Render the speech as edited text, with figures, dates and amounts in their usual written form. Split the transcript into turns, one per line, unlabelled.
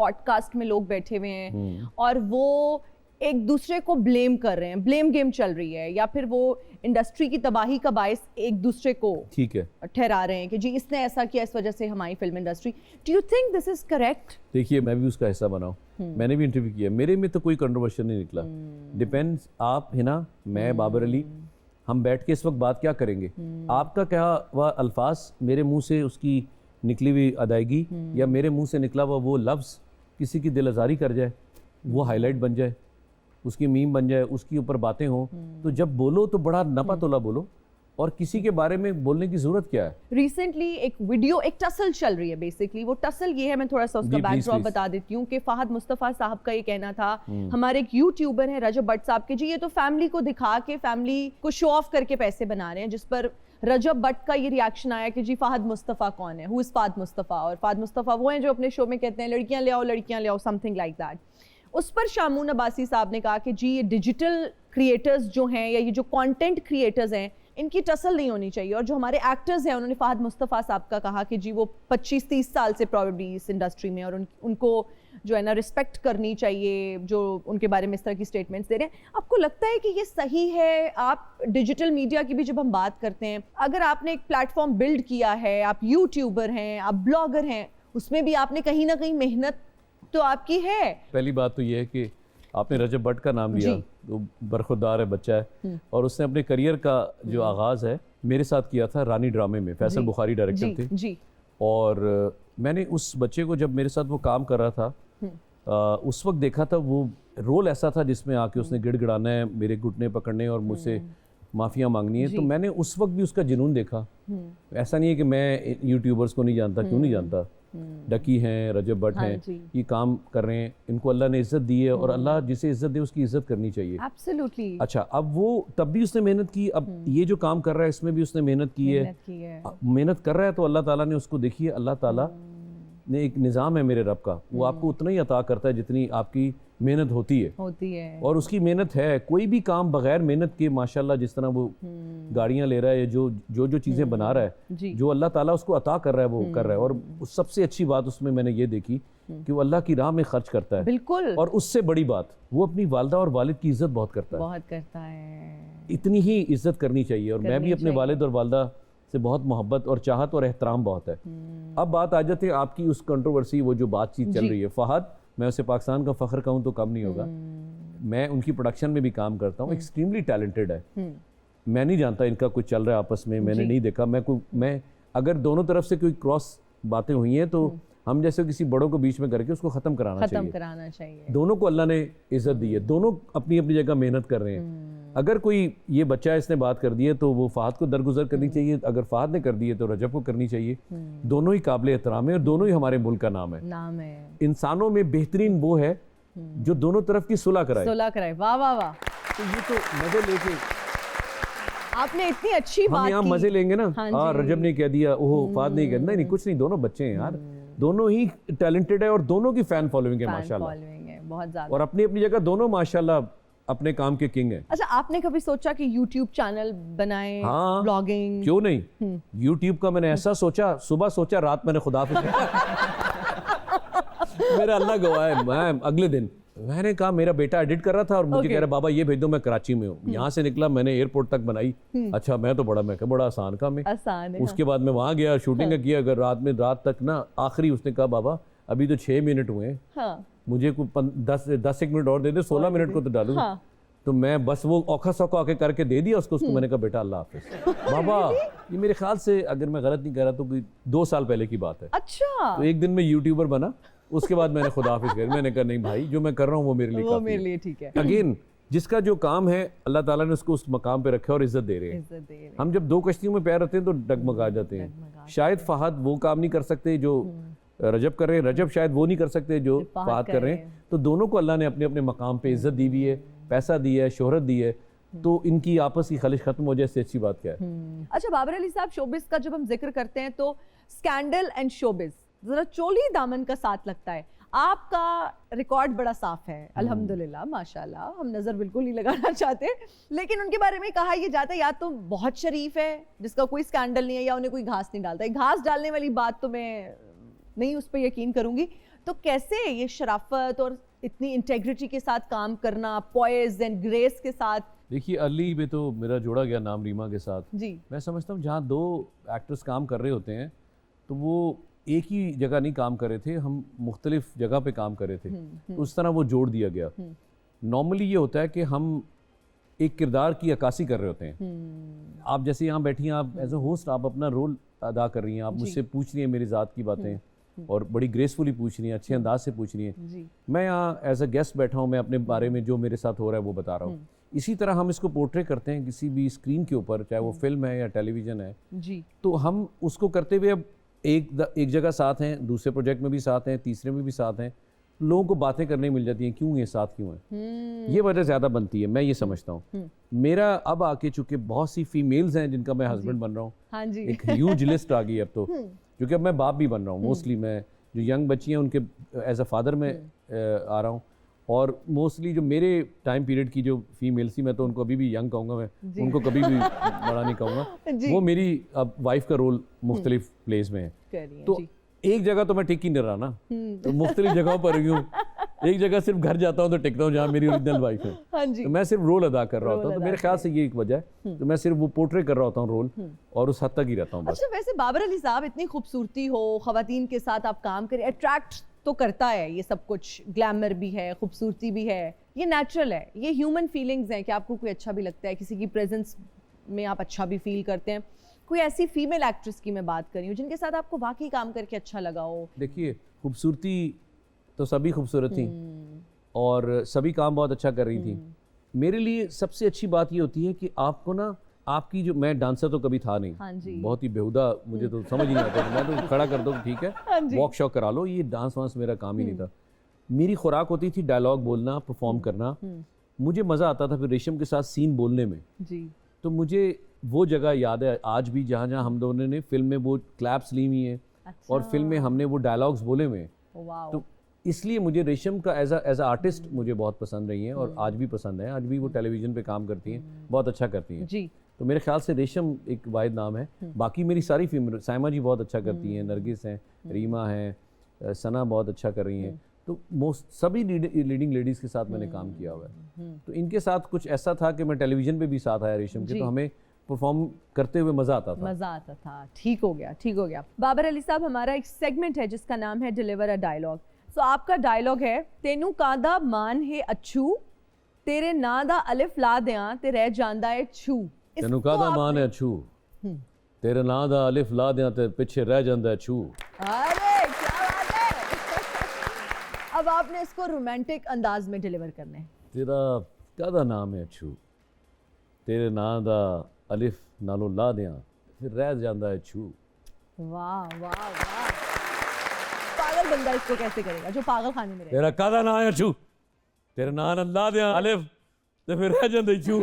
Podcast میں لوگ بیٹھے ہوئے ہیں اور وہ ایک دوسرے کو بلیم کر رہے ہیں, بلیم گیم چل رہی ہے, یا پھر وہ انڈسٹری کی تباہی کا باعث ایک دوسرے کو
ٹھیک ہے
ٹھہرا رہے ہیں کہ جی اس نے ایسا کیا, اس وجہ سے ہماری film industry. Do you think this is correct?
دیکھیے میں بھی اس کا حصہ بنا ہوں, میں نے بھی انٹرویو کیا, میرے میں تو کوئی کنٹروورشن نہیں نکلا. ڈپینڈس آپ ہے نا, میں بابر علی, ہم بیٹھ کے اس وقت بات کیا کریں گے, آپ کا کیا ہوا الفاظ میرے منہ سے اس کی نکلی ہوئی ادائیگی یا میرے منہ سے نکلا ہوا وہ لفظ کسی کی دل آزاری کر جائے, وہ ہائی لائٹ بن جائے, اس کی میم بن جائے, اس کے اوپر باتیں ہوں, تو جب بولو تو بڑا نپا تولا بولو, اور کسی کے بارے میں بولنے کی ضرورت کیا ہے.
ریسنٹلی ایک ویڈیو, ایک ٹسل چل رہی ہے بیسکلی, وہ ٹسل یہ ہے, میں تھوڑا سا اس کا بیک ڈراپ بتا دیتی ہوں کہ فہد مصطفیٰ صاحب کا یہ کہنا تھا, ہمارے ایک یوٹیوبر ہیں رجب بٹ صاحب کے, جی یہ تو فیملی کو دکھا کے فیملی کو شو آف کر کے پیسے بنا رہے ہیں, جس پر رجب بٹ کا یہ ریاکشن آیا کہ جی فہد مصطفیٰ کون ہے, ہو از فہد مصطفیٰ, اور فہد مصطفیٰ وہ ہیں جو اپنے شو میں کہتے ہیں لڑکیاں لے آؤ سم تھنگ لائک دیٹ. اس پر شامون عباسی صاحب نے کہا کہ جی یہ ڈیجیٹل کریٹرز جو ہیں یا یہ جو کانٹینٹ کریٹرز ہیں ان کی ٹسل نہیں ہونی چاہیے, اور جو ہمارے ایکٹرز ہیں انہوں نے فہد مصطفیٰ صاحب کا کہا کہ جی وہ 25-30 سال سے پروبیبلی اس انڈسٹری میں, اور ان کو جو ہے نا رسپیکٹ کرنی چاہیے جو ان کے بارے میں اس طرح کی اسٹیٹمنٹس دے رہے ہیں. آپ کو لگتا ہے کہ یہ صحیح ہے؟ آپ ڈیجیٹل میڈیا کی بھی جب ہم بات کرتے ہیں, اگر آپ نے ایک پلیٹ فارم بلڈ کیا ہے, آپ یوٹیوبر ہیں, آپ بلاگر ہیں, اس میں بھی آپ نے کہیں نہ کہیں محنت تو آپ کی ہے.
پہلی بات تو یہ ہے کہ آپ نے رجب بٹ کا نام لیا, وہ برخوردار ہے, بچہ ہے, اور اس نے اپنے کریئر کا جو آغاز ہے میرے ساتھ کیا تھا رانی ڈرامے میں, فیصل بخاری ڈائریکٹر تھے, اور میں نے اس بچے کو جب میرے ساتھ وہ کام کر رہا تھا اس وقت دیکھا تھا, وہ رول ایسا تھا جس میں آ کے اس نے گڑ گڑانا ہے, میرے گھٹنے پکڑنے اور مجھ سے معافیاں مانگنی ہے. تو میں نے اس وقت بھی اس کا جنون دیکھا. ایسا نہیں ہے کہ میں یوٹیوبرز کو نہیں جانتا, کیوں نہیں جانتا, ڈکی ہیں, رجب بٹ ہیں, یہ کام کر رہے ہیں, ان کو اللہ نے عزت دی ہے, اور اللہ جسے عزت دے اس کی عزت کرنی چاہیے.
ایبسلیوٹلی.
اچھا, اب وہ تب بھی اس نے محنت کی, اب یہ جو کام کر رہا ہے اس میں بھی اس نے محنت کی ہے, محنت کر رہا ہے, تو اللہ تعالیٰ نے اس کو, دیکھیے اللہ تعالیٰ نے ایک نظام ہے میرے رب کا, وہ آپ کو اتنا ہی عطا کرتا ہے جتنی آپ کی محنت ہوتی ہے, اور اس کی محنت ہے. کوئی بھی کام بغیر محنت کے ماشاءاللہ جس طرح وہ گاڑیاں لے رہا ہے, جو چیزیں بنا رہا ہے, جو اللہ تعالیٰ اس کو عطا کر رہا ہے وہ کر رہا ہے. اور سب سے اچھی بات اس میں نے یہ دیکھی کہ وہ اللہ کی راہ میں خرچ کرتا ہے.
بالکل.
اور اس سے بڑی بات, وہ اپنی والدہ اور والد کی عزت بہت کرتا ہے. اتنی ہی عزت کرنی چاہیے, اور میں بھی اپنے والد اور والدہ سے بہت محبت اور چاہت اور احترام بہت ہے. اب بات آ جاتے ہیں آپ کی اس کنٹروورسی, وہ جو بات چیت چل رہی ہے. فہد, میں اسے پاکستان کا فخر کہوں تو کم نہیں ہوگا, میں ان کی پروڈکشن میں بھی کام کرتا ہوں, ایکسٹریملی ٹیلنٹڈ ہے. میں نہیں جانتا ان کا کچھ چل رہا ہے آپس میں, میں نے نہیں دیکھا. میں اگر دونوں طرف سے کوئی کراس باتیں ہوئی ہیں تو ہم جیسے کسی بڑوں کو بیچ میں کر کے اس کو ختم کرانا چاہیے. دونوں کو اللہ نے عزت دی ہے, دونوں اپنی اپنی جگہ محنت کر رہے ہیں. اگر کوئی یہ بچہ اس نے بات کر دی ہے تو وہ فہد کو درگزر کرنی چاہیے, اگر فہد نے کر دی ہے تو رجب کو کرنی چاہیے. دونوں ہی قابل احترام ہیں, اور دونوں ہی ہمارے ملک کا نام ہے. انسانوں میں بہترین وہ ہے جو دونوں طرف کی صلح کرائے.
واہ واہ واہ.
تو یہ تو مزے لے کے
آپ نے اتنی اچھی بات کی.
ہم یہاں مزے لیں گے نا, رجب نے کہہ دیا, اوہ فہد نے کہہ دیا, نہیں کچھ نہیں, دونوں بچے ہیں یار, دونوں ہی ٹیلنٹڈ ہے, اور دونوں کی فین فالوئنگ ہے ماشاءاللہ,
بہت زیادہ,
اور اپنی اپنی جگہ دونوں ماشاءاللہ اپنے کام کے کنگ ہیں.
اچھا, آپ نے کبھی سوچا کہ یوٹیوب چینل بنائیں, بلاگنگ؟
کیوں نہیں, یوٹیوب کا میں نے ایسا سوچا, صبح سوچا, رات میں نے خدا حافظ میرا اللہ گواہ ہے, میں اگلے دن میں نے کہا, میرا بیٹا ایڈٹ کر رہا تھا اور مجھے کہہ رہا بابا یہ بھیج دو, میں کراچی میں ہوں. یہاں سے نکلا, میں نے ایئرپورٹ تک بنائی. اچھا, میں تو بڑا آسان کام ہے. اس کے بعد میں وہاں گیا, شوٹنگ کیا, اگر رات تک نا, آخری اس نے کہا بابا ابھی تو 6 منٹ ہوئے ہیں, مجھے 10 منٹ اور دے دے, 16 منٹ کو تو ڈالوں. تو میں بس وہ اوکھا سوکھا آ کے کر کے دے دیا اس کو میں نے کہا بیٹا اللہ حافظ. بابا یہ میرے خیال سے اگر میں غلط نہیں کہہ رہا تو 2 سال پہلے کی بات ہے.
اچھا.
تو ایک دن میں یوٹیوبر بنا, اس کے بعد میں نے خدا حافظ کہا. میں نے کہا نہیں بھائی, جو میں کر رہا ہوں وہ میرے لیے
ٹھیک ہے.
اگین جس کا جو کام ہے اللہ تعالیٰ نے اس کو اس مقام پہ رکھا اور عزت دے رہے ہیں. ہم جب 2 کشتیوں میں پیر رہتے ہیں تو ڈگمگا جاتے ہیں. شاید فہد وہ کام نہیں کر سکتے جو رجب کر رہے ہیں, رجب شاید وہ نہیں کر سکتے جو فہد کر رہے ہیں. تو دونوں کو اللہ نے اپنے اپنے مقام پہ عزت دی ہوئی ہے, پیسہ دیا ہے, شہرت دی ہے, تو ان کی آپس کی خلش ختم ہو جائے, اس سے اچھی بات کیا ہے.
اچھا بابر علی صاحب, شوبز کا جب ہم ذکر کرتے ہیں تو اسکینڈل اینڈ شوبز ذرا چولی دامن کا ساتھ لگتا ہے. آپ کا ریکارڈ بڑا صاف ہے الحمدللہ ماشاءاللہ, ہم نظر بالکل نہیں لگانا چاہتے, لیکن ان کے بارے میں کہا یہ جاتا ہے یا تو بہت شریف ہے جس کا کوئی اسکینڈل نہیں ہے, یا انہیں کوئی گھاس نہیں ڈالتا ہے. گھاس ڈالنے والی بات تو میں نہیں اس پہ یقین کروں گی. تو کیسے یہ شرافت اور اتنی انٹیگریٹی کے ساتھ کام کرنا, پوائز اینڈ گریس کے ساتھ؟
دیکھیے ارلی میں تو میرا جوڑا گیا نام ریما کے ساتھ.
جی
میں سمجھتا ہوں جہاں دو ایکٹرز کام کر رہے ہوتے ہیں تو وہ ایک ہی جگہ نہیں کام کر رہے تھے, ہم مختلف جگہ پہ کام کر رہے تھے, اس طرح وہ جوڑ دیا گیا. نارملی یہ ہوتا ہے کہ ہم ایک کردار کی عکاسی کر رہے ہوتے ہیں. آپ جیسے یہاں بیٹھی ہیں, آپ ایز اے ہوسٹ آپ اپنا رول ادا کر رہی ہیں, آپ مجھ سے پوچھ رہی ہیں میری ذات کی باتیں اور بڑی گریسفلی پوچھ رہی ہیں, اچھے انداز سے پوچھ رہی ہیں. میں یہاں ایز اے گیسٹ بیٹھا ہوں, میں اپنے بارے میں جو میرے ساتھ ہو رہا ہے وہ بتا رہا ہوں. اسی طرح ہم اس کو پورٹری کرتے ہیں کسی بھی اسکرین کے اوپر, چاہے وہ فلم ہے یا ٹیلی ویژن ہے. تو ہم اس کو کرتے ہوئے اب ایک جگہ ساتھ ہیں, دوسرے پروجیکٹ میں بھی ساتھ ہیں, تیسرے میں بھی ساتھ ہیں, لوگوں کو باتیں کرنے مل جاتی ہیں کیوں یہ ساتھ کیوں ہیں, یہ وجہ زیادہ بنتی ہے, میں یہ سمجھتا ہوں. میرا اب آ کے چونکہ بہت سی فیمیلز ہیں جن کا میں ہسبینڈ بن رہا ہوں, ایک ہیوج لسٹ آ گئی اب تو, کیونکہ اب میں باپ بھی بن رہا ہوں. موسٹلی میں جو ینگ بچی ہیں ان کے ایز اے فادر میں آ رہا ہوں, اور موسٹلی جو میرے ٹائم پیریڈ کی جو فیمیلز تھی, میں تو ان کو ابھی بھی ینگ کہوں گا, میں ان کو کبھی بھی بڑا نہیں کہوں گا, وہ میری اب وائف کا رول مختلف پلیس میں ہے. تو ایک جگہ تو میں ٹک ہی نہیں رہا نا, تو مختلف جگہوں پر رہی ہوں. ایک جگہ صرف گھر جاتا ہوں تو ٹکتا ہوں جہاں میری اوریجنل وائف ہے, تو میں صرف رول ادا کر رہا ہوتا ہوں. تو میرے خیال سے یہ ایک وجہ ہے, تو میں صرف وہ پورٹری کر رہا ہوتا ہوں رول, اور اس حد تک ہی رہتا ہوں بس.
اچھا ویسے بابر علی صاحب, اتنی خوبصورتی ہو, خواتین کے ساتھ آپ کام کریں, اٹریکٹ تو کرتا ہے یہ سب کچھ, گلیمر بھی ہے, خوبصورتی بھی ہے, یہ نیچرل ہے, یہ ہیومن فیلنگز ہیں کہ آپ کو کوئی اچھا بھی لگتا ہے, کسی کی پریزنس میں آپ اچھا بھی فیل کرتے ہیں. کوئی ایسی فیمیل ایکٹریس کی میں بات کر رہی ہوں جن کے ساتھ آپ کو واقعی کام کر کے اچھا لگا ہو؟
دیکھیے خوبصورتی تو سبھی خوبصورت تھیں اور سبھی کام بہت اچھا کر رہی تھیں. میرے لیے سب سے اچھی بات یہ ہوتی ہے کہ آپ کو نا, آپ کی جو, میں ڈانسر تو کبھی تھا نہیں, بہت ہی بیہودہ, مجھے تو سمجھ ہی نہیں آتا, میں تو کھڑا کر دوں ٹھیک ہے, واک شاک کرا لو, یہ ڈانس وانس میرا کام ہی نہیں تھا. میری خوراک ہوتی تھی ڈائلاگ بولنا, پرفارم کرنا. مجھے مزہ آتا تھا پھر ریشم کے ساتھ سین بولنے میں. تو مجھے وہ جگہ یاد ہے آج بھی جہاں جہاں ہم دونوں نے فلم میں وہ کلیپس لی ہوئی ہیں, اور فلم میں ہم نے وہ ڈائلاگس بولے ہوئے ہیں. تو اس لیے مجھے ریشم کا ایز اے آرٹسٹ مجھے بہت پسند رہی ہیں, اور آج بھی پسند ہے. آج بھی وہ ٹیلی ویژن پہ کام کرتی ہیں, بہت اچھا کرتی ہیں. تو میرے خیال سے ریشم ایک واحد نام ہے. باقی میری ساری فیمل, سائمہ جی بہت اچھا کرتی ہیں, نرگس ہیں, ریما ہیں, ثنا بہت اچھا کر رہی ہیں. تو سبھی لیڈنگ لیڈیز کے ساتھ میں نے کام کیا ہوا ہے. تو ان کے ساتھ کچھ ایسا تھا کہ میں ٹیلی ویژن پہ بھی ساتھ آیا ریشم کے, تو ہمیں پرفارم کرتے ہوئے مزہ آتا تھا. ٹھیک ہو گیا.
بابر علی صاحب, ہمارا ایک سیگمنٹ ہے جس کا نام ہے ڈیلیور اے ڈائلاگ. سو آپ کا ڈائلاگ ہے, تینوں کاندا مان ہے اچھو, تیرے نا دا الف لا دیاں تے رہ جاندا ہے چھو.
تینوں کاندا مان ہے اچھو, تیرے نا دا الف لا دیاں تے پیچھے رہ جاندا ہے چھو.
ارے کیا بات ہے. اب آپ نے اس کو رومانٹک انداز میں ڈیلیور کرنا ہے.
تیرا کادا نام ہے اچھو, تیرے نا دا الف نالو لا دیاں پھر رہ جاندا ہے چھو.
واہ واہ واہ. پاگل بندہ اس کو کیسے کرے گا جو پاگل خانے میں رہے.
تیرا کادا نام ہے اچھو, تیرے نا لا دیاں الف تے پھر رہ جاندا ہے چھو.